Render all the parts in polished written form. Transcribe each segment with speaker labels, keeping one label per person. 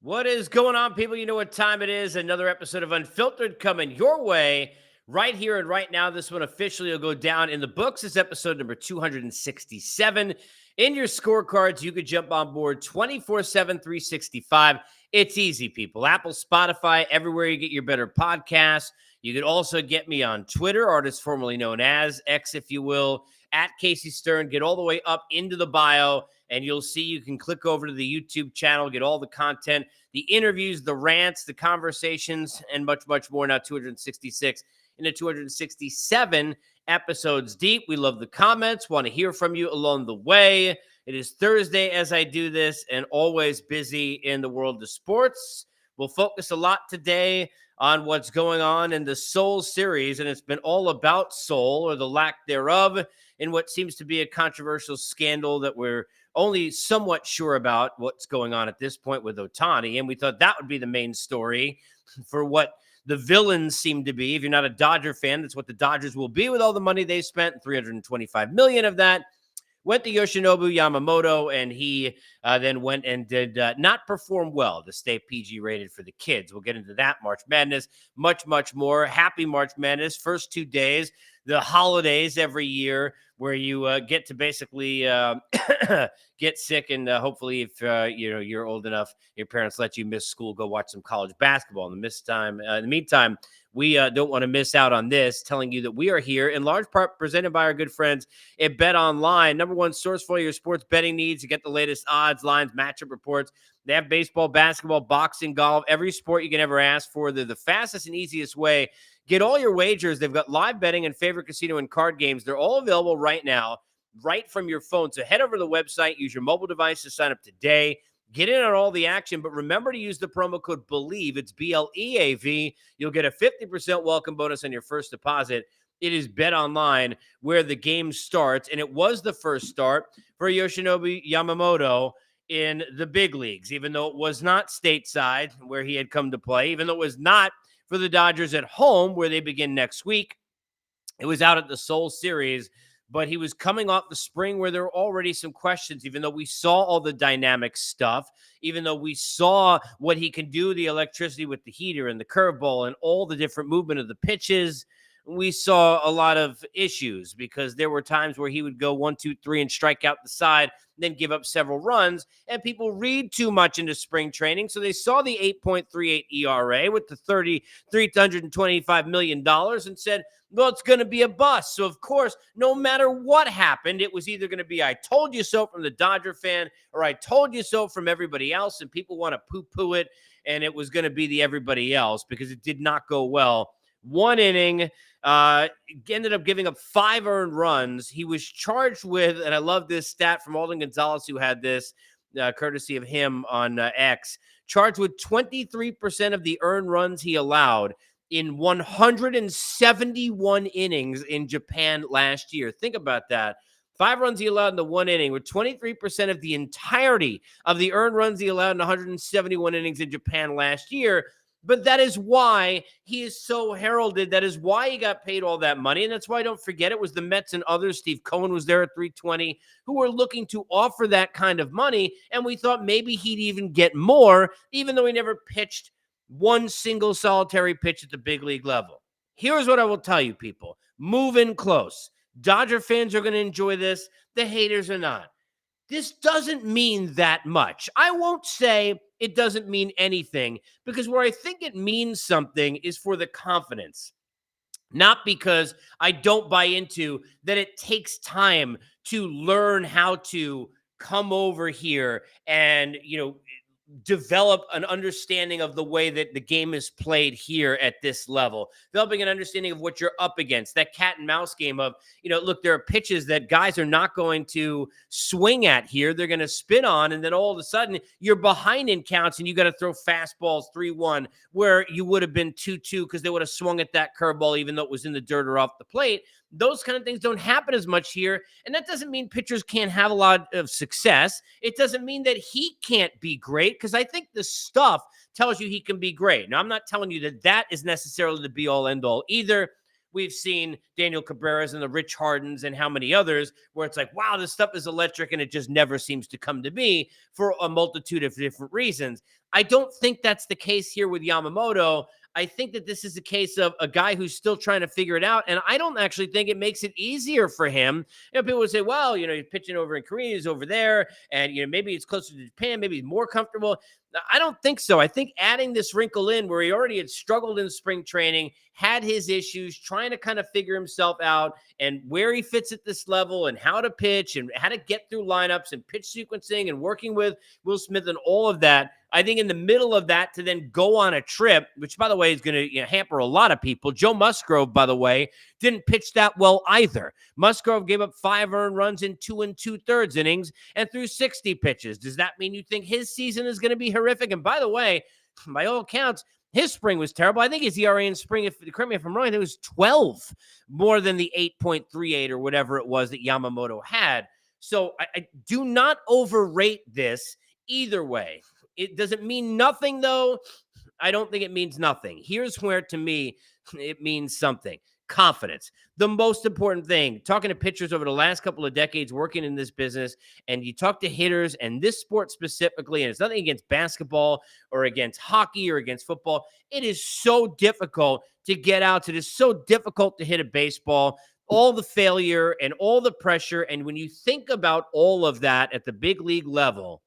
Speaker 1: What is going on, people? You know what time it is. Another episode of Unfiltered coming your way right here and right now. This one officially will go down in the books. This episode number 267. In your scorecards, you could jump on board 24/7, 365. It's easy, people. Apple, Spotify, everywhere you get your better podcasts. You could also get me on Twitter, artist formerly known as X, if you will, at Casey Stern. Get all the way up into the bio, and you'll see you can click over to the YouTube channel, get all the content, the interviews, the rants, the conversations, and much, much more. Now 266 into 267 episodes deep. We love the comments, want to hear from you along the way. It is Thursday as I do this, and always busy in the world of sports. We'll focus a lot today on what's going on in the Soul series, and it's been all about Soul, or the lack thereof, in what seems to be a controversial scandal that we're only somewhat sure about what's going on at this point with Ohtani. And we thought that would be the main story for what the villains seem to be. If you're not a Dodger fan, that's what the Dodgers will be with all the money they spent. $325 million of that went to Yoshinobu Yamamoto, and he then went and did not perform well to stay PG rated for the kids. We'll get into that. March Madness, much, much more. Happy March Madness. First 2 days, the holidays every year, where you get to basically get sick, and hopefully, if you're old enough, your parents let you miss school, go watch some college basketball. In the meantime, we don't want to miss out on this, telling you that we are here in large part presented by our good friends at Bet Online, number one source for your sports betting needs. You get the latest odds, lines, matchup reports. They have baseball, basketball, boxing, golf, every sport you can ever ask for. They're the fastest and easiest way. Get all your wagers. They've got live betting and favorite casino and card games. They're all available right now, right from your phone. So head over to the website, use your mobile device to sign up today. Get in on all the action, but remember to use the promo code BELIEVE. It's BLEAV. You'll get a 50% welcome bonus on your first deposit. It is Bet Online where the game starts, and it was the first start for Yoshinobu Yamamoto in the big leagues, even though it was not stateside where he had come to play, even though it was not for the Dodgers at home where they begin next week. It was out at the Soul Series, but he was coming off the spring where there were already some questions, even though we saw all the dynamic stuff, even though we saw what he can do, the electricity with the heater and the curveball and all the different movement of the pitches. We saw a lot of issues because there were times where he would go 1, 2, 3 and strike out the side, then give up several runs. And people read too much into spring training. So they saw the 8.38 ERA with the $325 million and said, well, it's going to be a bust. So, of course, no matter what happened, it was either going to be I told you so from the Dodger fan or I told you so from everybody else. And people want to poo-poo it. And it was going to be the everybody else because it did not go well. One inning, ended up giving up 5 earned runs. He was charged with, and I love this stat from Alden Gonzalez, who had this courtesy of him on X, charged with 23% of the earned runs he allowed in 171 innings in Japan last year. Think about that. 5 runs he allowed in the 1 inning, with 23% of the entirety of the earned runs he allowed in 171 innings in Japan last year. But that is why he is so heralded. That is why he got paid all that money. And that's why, don't forget, it was the Mets and others. Steve Cohen was there at 320, who were looking to offer that kind of money. And we thought maybe he'd even get more, even though he never pitched one single solitary pitch at the big league level. Here's what I will tell you, people. Move in close. Dodger fans are going to enjoy this. The haters are not. This doesn't mean that much. I won't say it doesn't mean anything, because where I think it means something is for the confidence. Not because I don't buy into that it takes time to learn how to come over here and, develop an understanding of the way that the game is played here at this level, developing an understanding of what you're up against, that cat and mouse game of, look, there are pitches that guys are not going to swing at here. They're going to spin on, and then all of a sudden you're behind in counts and you got to throw fastballs 3-1 where you would have been 2-2 because they would have swung at that curveball even though it was in the dirt or off the plate. Those kind of things don't happen as much here. And that doesn't mean pitchers can't have a lot of success. It doesn't mean that he can't be great, because I think the stuff tells you he can be great. Now, I'm not telling you that that is necessarily the be-all, end-all either. we've seen Daniel Cabrera's and the Rich Hardens and how many others where it's like, wow, this stuff is electric and it just never seems to come to be for a multitude of different reasons. I don't think that's the case here with Yamamoto. I think that this is a case of a guy who's still trying to figure it out. And I don't actually think it makes it easier for him. People would say, well, he's pitching over in Korea, he's over there, and, maybe it's closer to Japan, maybe he's more comfortable. I don't think so. I think adding this wrinkle in where he already had struggled in spring training, had his issues, trying to kind of figure himself out and where he fits at this level and how to pitch and how to get through lineups and pitch sequencing and working with Will Smith and all of that. I think in the middle of that to then go on a trip, which, by the way, is going to hamper a lot of people. Joe Musgrove, by the way, didn't pitch that well either. Musgrove gave up 5 earned runs in 2 2/3 innings and threw 60 pitches. Does that mean you think his season is going to be horrific? And by the way, by all accounts, his spring was terrible. I think his ERA in spring, correct me if I'm wrong, it was 12 more than the 8.38 or whatever it was that Yamamoto had. So I do not overrate this either way. It doesn't mean nothing, though. I don't think it means nothing. Here's where, to me, it means something. Confidence. The most important thing. Talking to pitchers over the last couple of decades working in this business, and you talk to hitters and this sport specifically, and it's nothing against basketball or against hockey or against football. It is so difficult to get out. It is so difficult to hit a baseball. All the failure and all the pressure. And when you think about all of that at the big league level,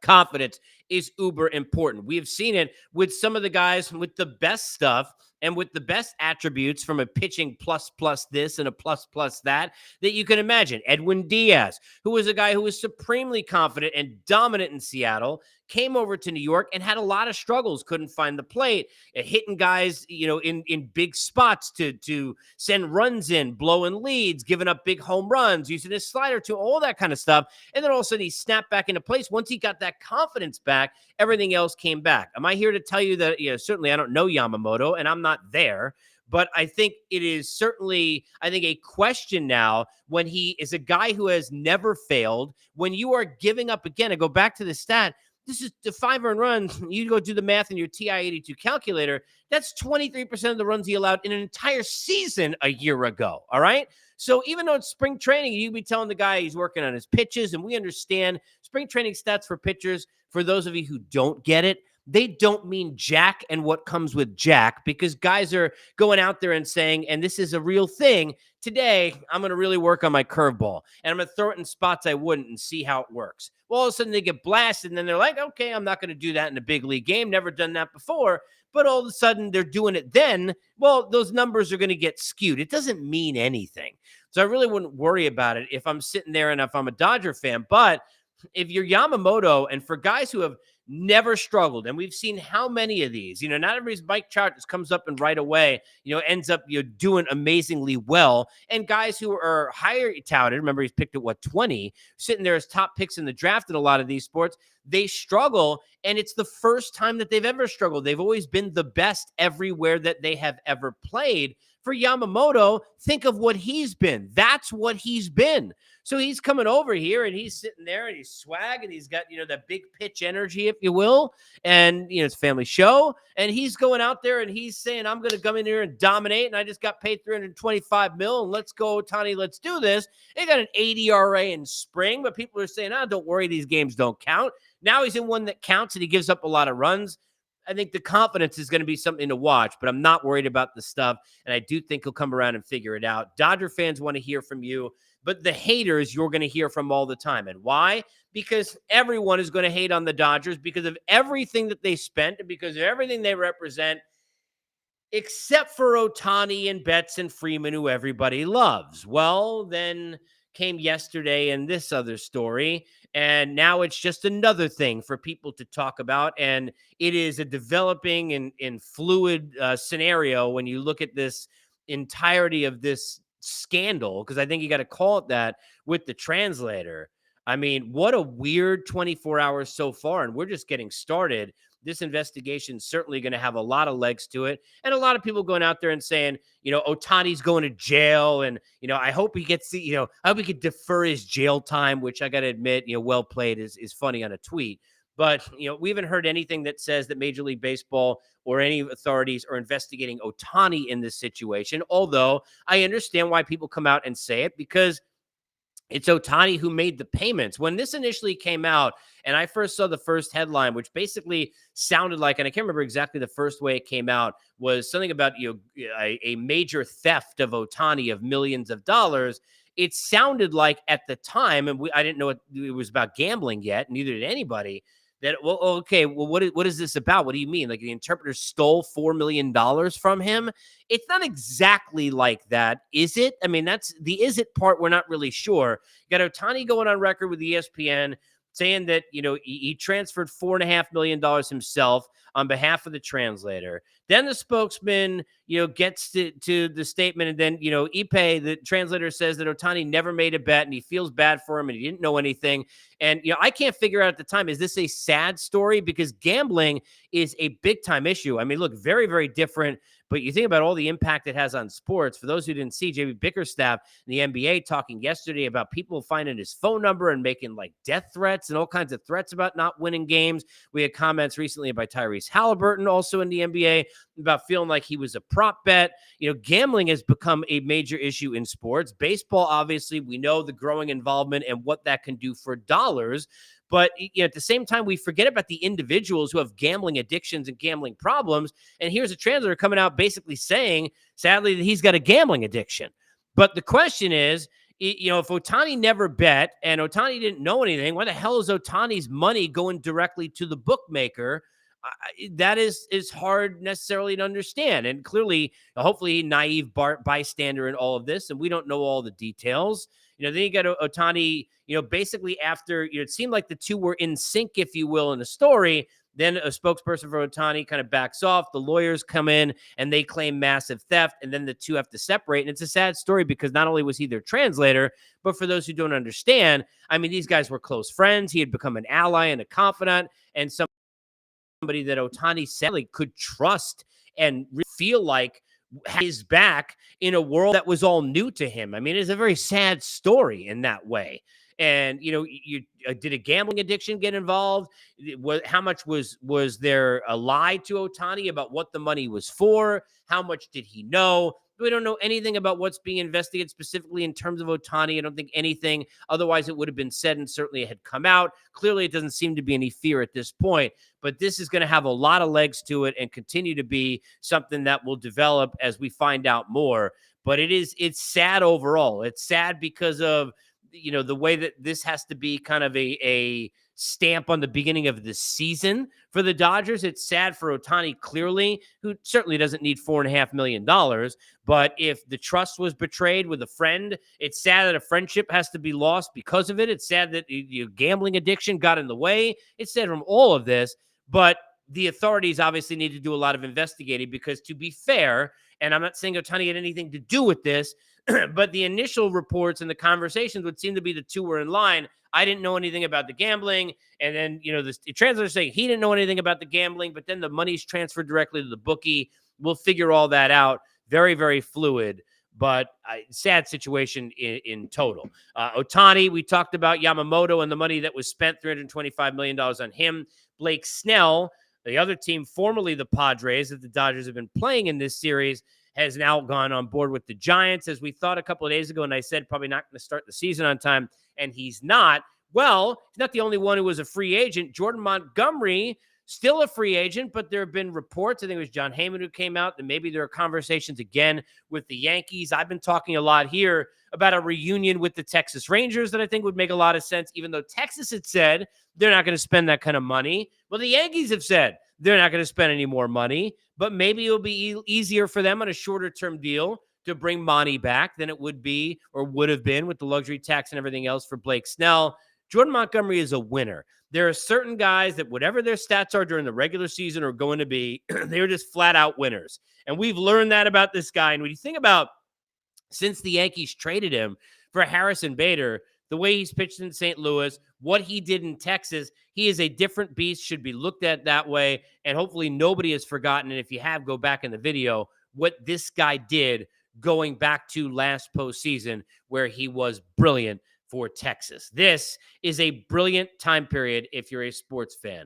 Speaker 1: confidence is uber important. We have seen it with some of the guys with the best stuff and with the best attributes from a pitching plus this and a plus that you can imagine. Edwin Diaz, who was a guy who was supremely confident and dominant in Seattle, came over to New York and had a lot of struggles, couldn't find the plate, hitting guys, in big spots to send runs in, blowing leads, giving up big home runs, using his slider to all that kind of stuff. And then all of a sudden he snapped back into place. Once he got that confidence back, everything else came back. Am I here to tell you that, certainly I don't know Yamamoto and I'm not there, but I think it is certainly, a question now when he is a guy who has never failed. When you are giving up again, I go back to the stat, this is the 5 earned runs. You go do the math in your TI-82 calculator. That's 23% of the runs he allowed in an entire season a year ago. All right. So even though it's spring training, you be telling the guy he's working on his pitches, and we understand spring training stats for pitchers. For those of you who don't get it, they don't mean jack and what comes with jack, because guys are going out there and saying, and this is a real thing, today I'm going to really work on my curveball and I'm going to throw it in spots I wouldn't and see how it works. Well, all of a sudden they get blasted and then they're like, okay, I'm not going to do that in a big league game. Never done that before. But all of a sudden they're doing it then. Well, those numbers are going to get skewed. It doesn't mean anything. So I really wouldn't worry about it if I'm sitting there and if I'm a Dodger fan. But if you're Yamamoto, and for guys who have never struggled, and we've seen how many of these, not everybody's Mike Trout just comes up and right away, ends up doing amazingly well. And guys who are higher touted, remember he's picked at 20, sitting there as top picks in the draft in a lot of these sports, they struggle, and it's the first time that they've ever struggled. They've always been the best everywhere that they have ever played. For Yamamoto, think of what he's been. That's what he's been. So he's coming over here and he's sitting there and he's swag and he's got, that big pitch energy, if you will. And, it's a family show. And he's going out there and he's saying, I'm going to come in here and dominate. And I just got paid $325 million. And let's go, Ohtani, let's do this. They got an 80 ERA in spring, but people are saying, don't worry, these games don't count. Now he's in one that counts and he gives up a lot of runs. I think the confidence is going to be something to watch, but I'm not worried about the stuff. And I do think he'll come around and figure it out. Dodger fans want to hear from you, but the haters you're going to hear from all the time. And why? Because everyone is going to hate on the Dodgers because of everything that they spent and because of everything they represent, except for Ohtani and Betts and Freeman, who everybody loves. Well, then came yesterday and this other story, and now it's just another thing for people to talk about, and it is a developing and fluid scenario when you look at this entirety of this scandal, because I think you got to call it that, with the translator. I mean, what a weird 24 hours so far, and we're just getting started. This investigation is certainly going to have a lot of legs to it. And a lot of people going out there and saying, Ohtani's going to jail. And, I hope he gets I hope he could defer his jail time, which I got to admit, well played is funny on a tweet. But, we haven't heard anything that says that Major League Baseball or any authorities are investigating Ohtani in this situation. Although I understand why people come out and say it, because it's Ohtani who made the payments. When this initially came out, and I first saw the first headline, which basically sounded like, and I can't remember exactly the first way it came out, was something about a major theft of Ohtani of millions of dollars. It sounded like at the time, and I didn't know it was about gambling yet, neither did anybody. That, well, okay, well, what is this about? What do you mean? Like the interpreter stole $4 million from him? It's not exactly like that, is it? I mean, that's the is it part. We're not really sure. You got Ohtani going on record with ESPN saying that, he transferred $4.5 million himself on behalf of the translator. Then the spokesman, gets to the statement, and then, Ipe, the translator, says that Ohtani never made a bet and he feels bad for him and he didn't know anything. And, I can't figure out at the time, is this a sad story? Because gambling is a big time issue. I mean, look, very, very different. But you think about all the impact it has on sports. For those who didn't see, JB Bickerstaff in the NBA talking yesterday about people finding his phone number and making like death threats and all kinds of threats about not winning games. We had comments recently by Tyrese Halliburton, also in the NBA, about feeling like he was a prop bet. Gambling has become a major issue in sports. Baseball, obviously, we know the growing involvement and what that can do for dollars. But at the same time, we forget about the individuals who have gambling addictions and gambling problems. And here's a translator coming out basically saying, sadly, that he's got a gambling addiction. But the question is, if Ohtani never bet and Ohtani didn't know anything, why the hell is Ohtani's money going directly to the bookmaker? That is hard necessarily to understand. And clearly, hopefully, naive bystander in all of this, and we don't know all the details. Then you got Ohtani, basically after, it seemed like the two were in sync, if you will, in the story. Then a spokesperson for Ohtani kind of backs off. The lawyers come in and they claim massive theft. And then the two have to separate. And it's a sad story because not only was he their translator, but for those who don't understand, I mean, these guys were close friends. He had become an ally and a confidant, and somebody that Ohtani sadly could trust and feel like his back in a world that was all new to him. I mean, it's a very sad story in that way. And did a gambling addiction get involved? How much was there a lie to Ohtani about what the money was for? How much did he know? We don't know anything about what's being investigated specifically in terms of Ohtani. I don't think anything. Otherwise, it would have been said and certainly it had come out. Clearly, it doesn't seem to be any fear at this point. But this is going to have a lot of legs to it and continue to be something that will develop as we find out more. But it's sad overall. It's sad because of the way that this has to be kind of a stamp on the beginning of the season for the Dodgers. It's sad for Ohtani, clearly, who certainly doesn't need $4.5 million. But if the trust was betrayed with a friend, it's sad that a friendship has to be lost because of it. It's sad that your gambling addiction got in the way. It's sad from all of this. But the authorities obviously need to do a lot of investigating because, to be fair, and I'm not saying Ohtani had anything to do with this, but the initial reports and the conversations would seem to be the two were in line. I didn't know anything about the gambling. And then, the translator saying he didn't know anything about the gambling, but then the money's transferred directly to the bookie. We'll figure all that out. Very, very fluid, but sad situation in total. Ohtani, we talked about Yamamoto and the money that was spent, $325 million on him. Blake Snell, the other team, formerly the Padres, that the Dodgers have been playing in this series, has now gone on board with the Giants, as we thought a couple of days ago, and I said probably not going to start the season on time, and he's not. Well, he's not the only one who was a free agent. Jordan Montgomery, still a free agent, but there have been reports, I think it was John Heyman who came out, that maybe there are conversations again with the Yankees. I've been talking a lot here about a reunion with the Texas Rangers that I think would make a lot of sense, even though Texas had said they're not going to spend that kind of money. Well, the Yankees have said they're not going to spend any more money, but maybe it'll be easier for them on a shorter term deal to bring Monty back than it would be or would have been with the luxury tax and everything else for Blake Snell. Jordan Montgomery is a winner. There are certain guys that whatever their stats are during the regular season are going to be, they're just flat out winners. And we've learned that about this guy. And when you think about since the Yankees traded him for Harrison Bader, the way he's pitched in St. Louis, what he did in Texas, he is a different beast, should be looked at that way. And hopefully nobody has forgotten. And if you have, go back in the video, what this guy did going back to last postseason, where he was brilliant for Texas. This is a brilliant time period if you're a sports fan.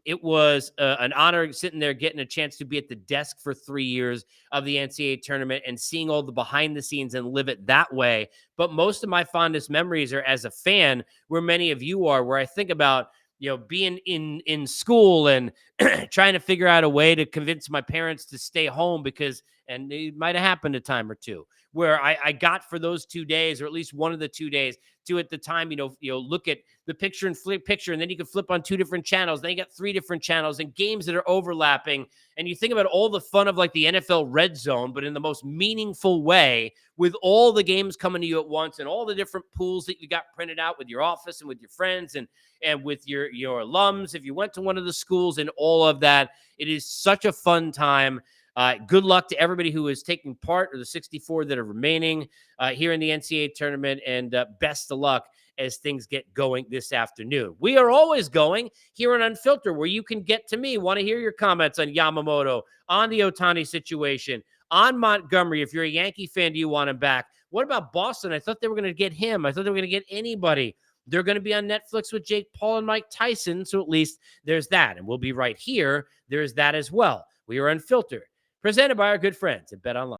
Speaker 1: It was an honor sitting there getting a chance to be at the desk for 3 years of the NCAA tournament and seeing all the behind the scenes and live it that way. But most of my fondest memories are as a fan, where many of you are, where I think about being in school and trying to figure out a way to convince my parents to stay home because, and it might have happened a time or two where I got for those 2 days, or at least one of the 2 days, to at the time, look at the picture and flip picture, and then you can flip on two different channels. Then you got three different channels and games that are overlapping. And you think about all the fun of like the NFL Red Zone, but in the most meaningful way, with all the games coming to you at once and all the different pools that you got printed out with your office and with your friends and with your alums, if you went to one of the schools, and all of that. It is such a fun time. Good luck to everybody who is taking part, or the 64 that are remaining here in the NCAA tournament, and best of luck as things get going this afternoon. We are always going here on Unfiltered, where you can get to me. Want to hear your comments on Yamamoto, on the Ohtani situation, on Montgomery. If you're a Yankee fan, do you want him back? What about Boston? I thought they were going to get him. I thought they were going to get anybody. They're going to be on Netflix with Jake Paul and Mike Tyson, so at least there's that. And we'll be right here. There's that as well. We are Unfiltered, presented by our good friends at BetOnline.